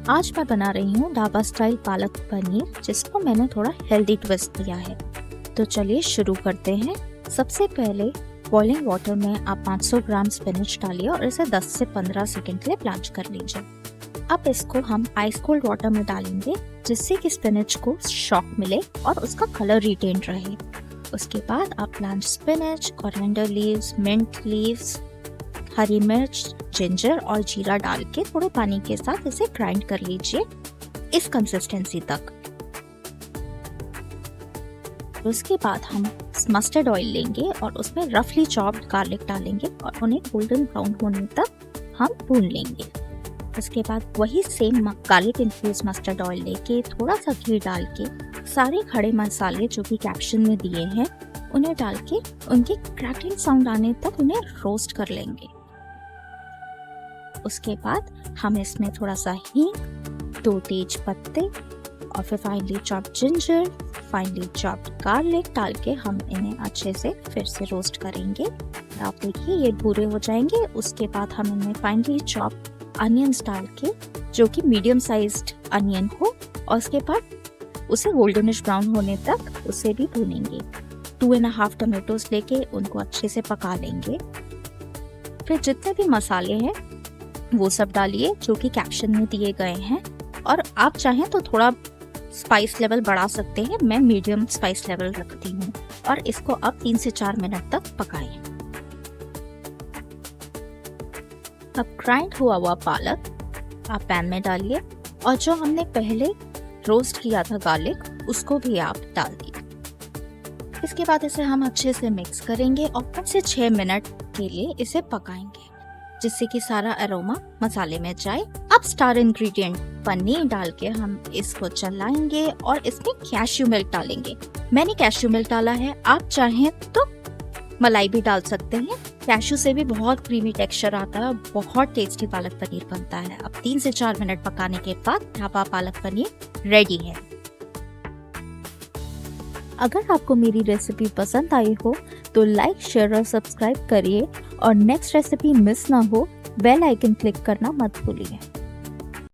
आज मैं बना रही हूँ ढाबा स्टाइल पालक पनीर, जिसको मैंने थोड़ा हेल्दी ट्विस्ट दिया है। तो चलिए शुरू करते हैं। सबसे पहले बॉइलिंग वाटर में आप 500 ग्राम स्पिनच डालिए और इसे 10 से 15 सेकंड के लिए ब्लांच कर लीजिए। अब इसको हम आइस कोल्ड वाटर में डालेंगे, जिससे कि स्पिनच को शॉक मिले और उसका कलर रिटेन रहे। उसके बाद आप blanch spinach, coriander leaves, mint leaves, हरी मिर्च, जिंजर और जीरा डाल के थोड़े पानी के साथ इसे ग्राइंड कर लीजिए इस कंसिस्टेंसी तक। उसके बाद हम मस्टर्ड ऑयल लेंगे और उसमें रफली चॉप्ड गार्लिक डालेंगे और उन्हें गोल्डन ब्राउन होने तक हम भून लेंगे। उसके बाद वही same garlic infuse mustard oil लेके थोड़ा सा घी डाल के सारे खड़े मसाले जो कि कैप्शन में दिए हैं उन्हें डाल के उनके क्रैकलिंग साउंड आने तक उन्हें रोस्ट कर लेंगे। उसके बाद हम इसमें थोड़ा सा हींग, 2 तेज पत्ते और फिर finally chopped ginger, finally chopped garlic डाल के हम इन्हें अच्छे से फिर से रोस्ट करेंगे। आप देखिए ये भूरे हो जाएंगे। उसके बाद हम इनमें फाइनली चॉप्ड अनियंस डाल के, जो कि मीडियम साइज्ड अनियन हो, और उसके बाद उसे गोल्डनिश ब्राउन होने तक उसे भी भूनेंगे। 2.5 टमाटोज लेके उनको अच्छे से पका लेंगे। फिर जितने भी मसाले हैं वो सब डालिए जो कि कैप्शन में दिए गए हैं, और आप चाहें तो थोड़ा स्पाइस लेवल बढ़ा सकते हैं। मैं मीडियम स्पाइस लेवल रखती हूँ। और इसको अब 3 से 4 मिनट तक पकाएं। अब ग्राइंड हुआ हुआ पालक आप पैन में डालिए और जो हमने पहले रोस्ट किया था गार्लिक, उसको भी आप डाल दीजिए। इसके बाद इसे हम अच्छे से मिक्स करेंगे और 5 से 6 मिनट के लिए इसे पकाएंगे, जिससे कि सारा अरोमा मसाले में जाए। अब स्टार इंग्रेडिएंट पनीर डाल के हम इसको चलाएंगे और इसमें कैश्यू मिल्क डालेंगे। मैंने कैश्यू मिल्क डाला है, आप चाहें तो मलाई भी डाल सकते हैं। कैश्यू से भी बहुत क्रीमी टेक्सचर आता है, बहुत टेस्टी पालक पनीर बनता है। अब 3 से 4 मिनट पकाने के बाद ढाबा पालक पनीर रेडी है। अगर आपको मेरी रेसिपी पसंद आई हो तो लाइक, शेयर और सब्सक्राइब करिए, और नेक्स्ट रेसिपी मिस ना हो बेल आइकन क्लिक करना मत भूलिए।